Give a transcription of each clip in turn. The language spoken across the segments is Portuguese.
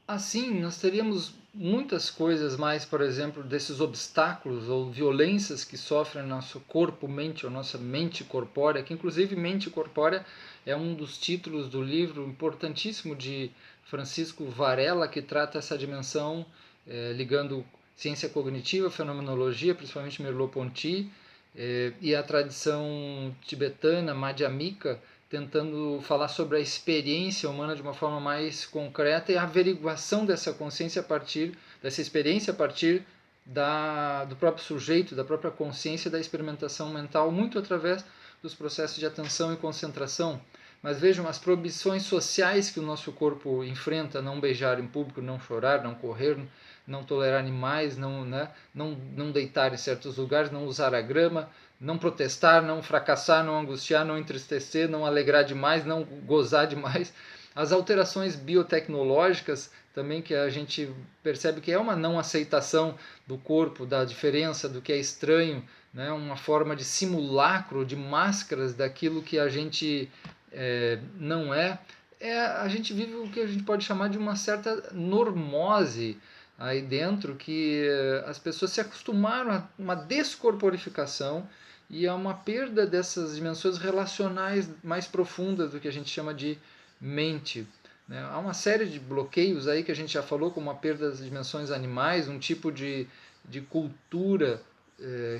Assim, nós teríamos muitas coisas mais, por exemplo, desses obstáculos ou violências que sofrem nosso corpo, mente ou nossa mente corpórea, que inclusive mente corpórea é um dos títulos do livro importantíssimo de Francisco Varela, que trata essa dimensão ligando ciência cognitiva, fenomenologia, principalmente Merleau-Ponty, e a tradição tibetana, madhyamika, tentando falar sobre a experiência humana de uma forma mais concreta e a averiguação dessa consciência a partir dessa experiência a partir do próprio sujeito, da própria consciência, da experimentação mental, muito através dos processos de atenção e concentração. Mas vejam as proibições sociais que o nosso corpo enfrenta: não beijar em público, não chorar, não correr, não tolerar animais, não deitar em certos lugares, não usar a grama, não protestar, não fracassar, não angustiar, não entristecer, não alegrar demais, não gozar demais. As alterações biotecnológicas também, que a gente percebe que é uma não aceitação do corpo, da diferença, do que é estranho, né? Uma forma de simulacro, de máscaras daquilo que a gente não é. A gente vive o que a gente pode chamar de uma certa normose aí dentro, que as pessoas se acostumaram a uma descorporificação e a uma perda dessas dimensões relacionais mais profundas do que a gente chama de mente. Né? Há uma série de bloqueios aí que a gente já falou, como a perda das dimensões animais, um tipo de cultura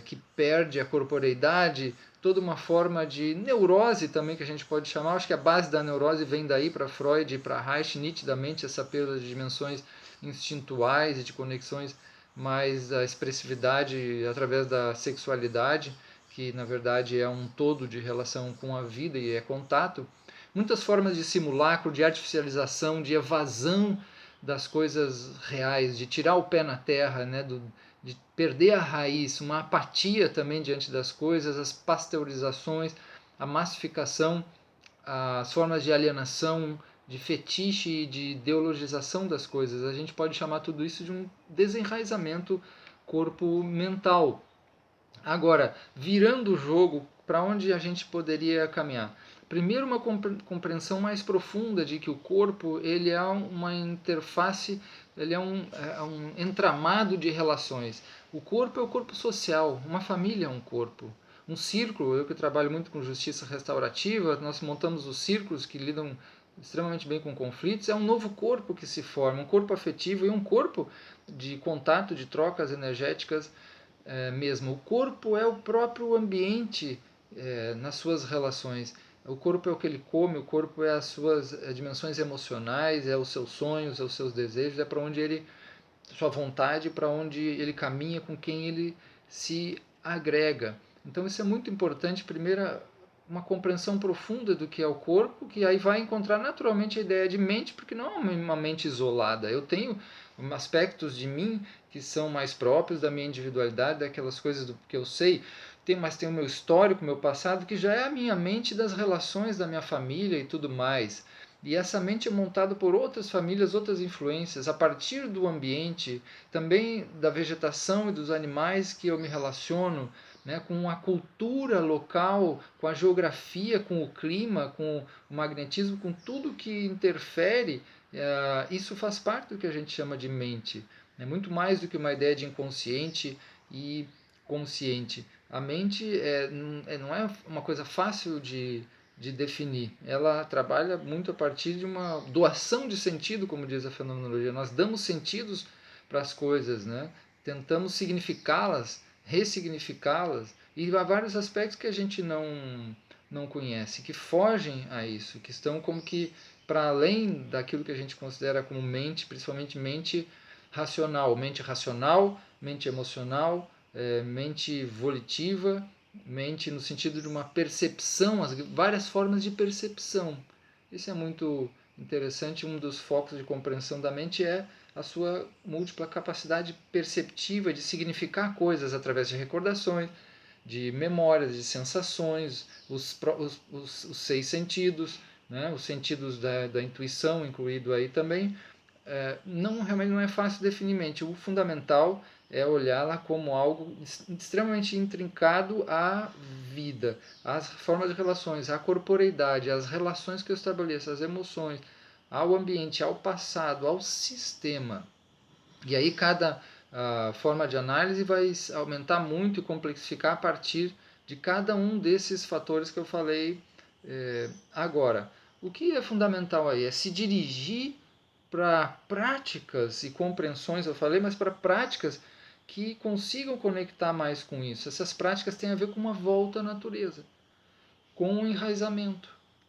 que perde a corporeidade, toda uma forma de neurose também que a gente pode chamar. Acho que a base da neurose vem daí para Freud e para Reich, nitidamente essa perda de dimensões instintuais e de conexões mais da expressividade através da sexualidade, que na verdade é um todo de relação com a vida e é contato. Muitas formas de simulacro, de artificialização, de evasão das coisas reais, de tirar o pé na terra, né, de perder a raiz, uma apatia também diante das coisas, as pasteurizações, a massificação, as formas de alienação, de fetiche e de ideologização das coisas. A gente pode chamar tudo isso de um desenraizamento corpo-mental. Agora, virando o jogo, para onde a gente poderia caminhar? Primeiro, uma compreensão mais profunda de que o corpo ele é uma interface, ele é um entramado de relações. O corpo é o corpo social, uma família é um corpo. Um círculo, eu que trabalho muito com justiça restaurativa, nós montamos os círculos que lidam extremamente bem com conflitos, é um novo corpo que se forma, um corpo afetivo e um corpo de contato, de trocas energéticas mesmo. O corpo é o próprio ambiente nas suas relações. O corpo é o que ele come, o corpo é as suas dimensões emocionais, é os seus sonhos, é os seus desejos, é para onde ele, sua vontade, para onde ele caminha, com quem ele se agrega. Então isso é muito importante. Primeiro, uma compreensão profunda do que é o corpo, que aí vai encontrar naturalmente a ideia de mente, porque não é uma mente isolada. Eu tenho aspectos de mim que são mais próprios da minha individualidade, daquelas coisas que eu sei, mas tem o meu histórico, o meu passado, que já é a minha mente das relações da minha família e tudo mais. E essa mente é montada por outras famílias, outras influências, a partir do ambiente, também da vegetação e dos animais que eu me relaciono, né, com a cultura local, com a geografia, com o clima, com o magnetismo, com tudo que interfere. Isso faz parte do que a gente chama de mente. É muito mais do que uma ideia de inconsciente e consciente. A mente não é uma coisa fácil de definir. Ela trabalha muito a partir de uma doação de sentido, como diz a fenomenologia. Nós damos sentidos para as coisas, né? Tentamos significá-las, ressignificá-las, e há vários aspectos que a gente não conhece, que fogem a isso, que estão como que para além daquilo que a gente considera como mente, principalmente mente racional, mente emocional, mente volitiva, mente no sentido de uma percepção, as várias formas de percepção. Isso é muito interessante. Um dos focos de compreensão da mente é a sua múltipla capacidade perceptiva de significar coisas através de recordações, de memórias, de sensações, os seis sentidos, né? Os sentidos da intuição incluído aí também. Realmente não é fácil definir mente. O fundamental é olhá-la como algo extremamente intrincado à vida, às formas de relações, à corporeidade, às relações que eu estabeleço, às emoções, ao ambiente, ao passado, ao sistema. E aí cada forma de análise vai aumentar muito e complexificar a partir de cada um desses fatores que eu falei agora. O que é fundamental aí é se dirigir para práticas e compreensões, eu falei, mas para práticas que consigam conectar mais com isso. Essas práticas têm a ver com uma volta à natureza, com um enraizamento,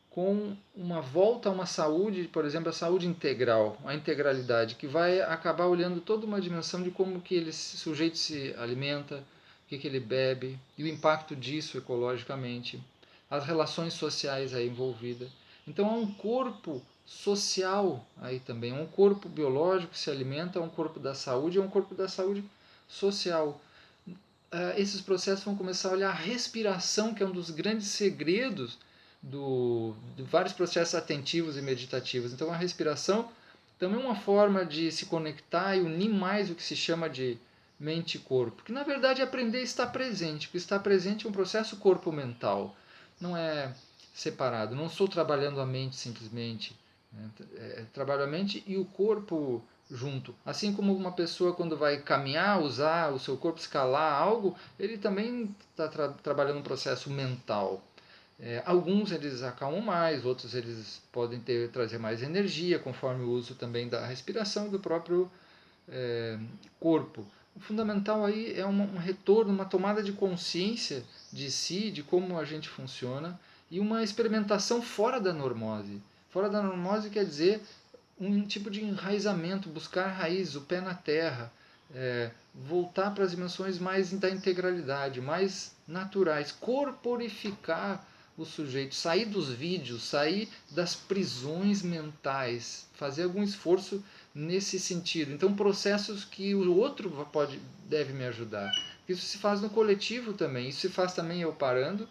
com uma volta a uma saúde, por exemplo, a saúde integral, a integralidade, que vai acabar olhando toda uma dimensão de como que ele, sujeito se alimenta, o que ele bebe, e o impacto disso ecologicamente, as relações sociais aí envolvidas. Então há um corpo social aí também, um corpo biológico que se alimenta, um corpo da saúde, é um corpo da saúde social. Esses processos vão começar a olhar a respiração, que é um dos grandes segredos de vários processos atentivos e meditativos. Então, a respiração também é uma forma de se conectar e unir mais o que se chama de mente e corpo, que na verdade é aprender a estar presente, porque estar presente é um processo corpo-mental, não é separado. Não estou trabalhando a mente simplesmente, né? Trabalho a mente e o corpo junto. Assim como uma pessoa quando vai caminhar, usar o seu corpo, escalar algo, ele também está trabalhando um processo mental. Alguns eles acalmam mais, outros eles podem trazer mais energia, conforme o uso também da respiração do próprio corpo. O fundamental aí é um retorno, uma tomada de consciência de si, de como a gente funciona, e uma experimentação fora da normose. Fora da normose quer dizer um tipo de enraizamento, buscar raiz, o pé na terra, voltar para as dimensões mais da integralidade, mais naturais, corporificar o sujeito, sair dos vídeos, sair das prisões mentais, fazer algum esforço nesse sentido. Então, processos que o outro deve me ajudar. Isso se faz no coletivo também, isso se faz também eu parando,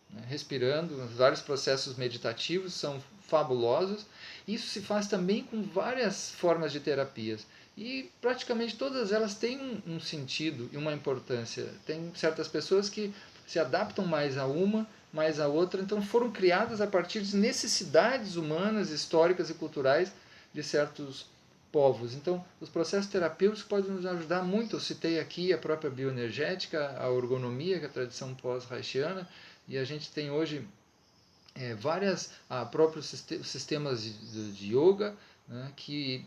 né, respirando, vários processos meditativos são fabulosos. Isso se faz também com várias formas de terapias. E praticamente todas elas têm um sentido e uma importância. Tem certas pessoas que se adaptam mais a uma, mais a outra, então foram criadas a partir de necessidades humanas, históricas e culturais de certos povos. Então, os processos terapêuticos podem nos ajudar muito. Eu citei aqui a própria bioenergética, a ergonomia, que é a tradição pós-haitiana, e a gente tem hoje várias próprios sistemas de yoga, né, que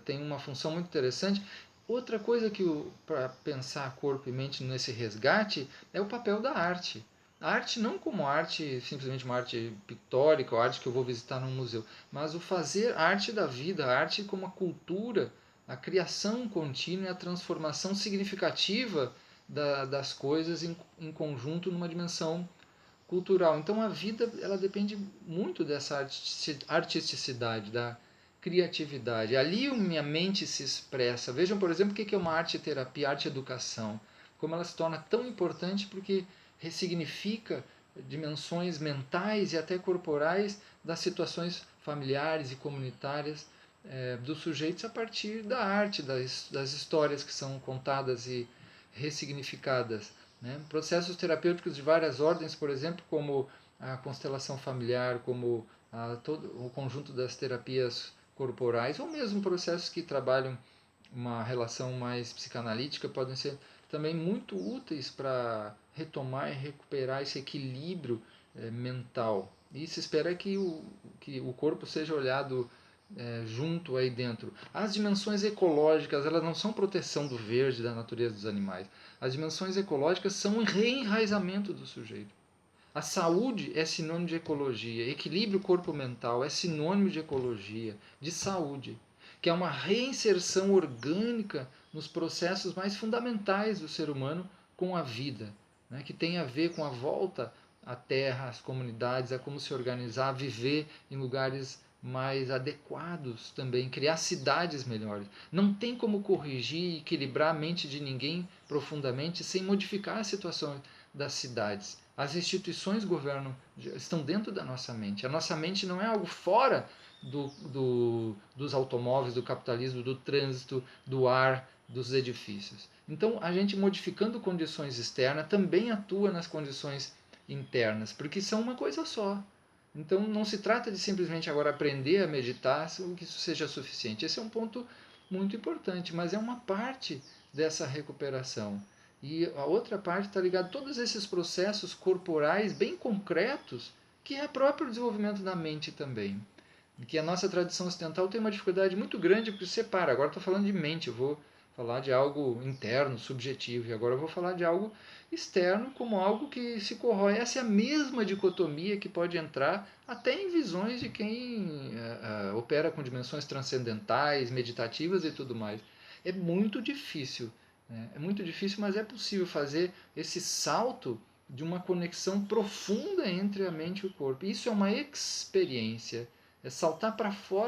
tem uma função muito interessante. Outra coisa que para pensar corpo e mente nesse resgate é o papel da arte. A arte não como arte, simplesmente uma arte pictórica, ou arte que eu vou visitar num museu, mas o fazer arte da vida, a arte como a cultura, a criação contínua e a transformação significativa das coisas em conjunto numa dimensão cultural. Então a vida ela depende muito dessa artisticidade, da criatividade. Ali minha mente se expressa. Vejam, por exemplo, o que é uma arte-terapia, arte-educação. Como ela se torna tão importante porque ressignifica dimensões mentais e até corporais das situações familiares e comunitárias dos sujeitos a partir da arte, das histórias que são contadas e ressignificadas. Né? Processos terapêuticos de várias ordens, por exemplo, como a constelação familiar, como todo o conjunto das terapias corporais, ou mesmo processos que trabalham uma relação mais psicanalítica, podem ser também muito úteis para retomar e recuperar esse equilíbrio mental. E se espera que o corpo seja olhado junto aí dentro. As dimensões ecológicas, elas não são proteção do verde, da natureza dos animais. As dimensões ecológicas são um reenraizamento do sujeito. A saúde é sinônimo de ecologia. Equilíbrio corpo-mental é sinônimo de ecologia, de saúde, que é uma reinserção orgânica nos processos mais fundamentais do ser humano com a vida, né? Que tem a ver com a volta à terra, às comunidades, a como se organizar, viver em lugares mais adequados também, criar cidades melhores. Não tem como corrigir e equilibrar a mente de ninguém profundamente sem modificar a situação das cidades. As instituições governam, estão dentro da nossa mente. A nossa mente não é algo fora dos automóveis, do capitalismo, do trânsito, do ar, dos edifícios. Então, a gente modificando condições externas também atua nas condições internas, porque são uma coisa só. Então não se trata de simplesmente agora aprender a meditar, que isso seja suficiente. Esse é um ponto muito importante, mas é uma parte dessa recuperação. E a outra parte está ligada a todos esses processos corporais bem concretos, que é próprio desenvolvimento da mente também. Que a nossa tradição ocidental tem uma dificuldade muito grande porque separa. Agora estou falando de mente, eu vou falar de algo interno, subjetivo, e agora eu vou falar de algo externo como algo que se corrói. Essa é a mesma dicotomia que pode entrar até em visões de quem opera com dimensões transcendentais, meditativas e tudo mais. É muito difícil, né? É muito difícil, mas é possível fazer esse salto de uma conexão profunda entre a mente e o corpo. Isso é uma experiência, é saltar para fora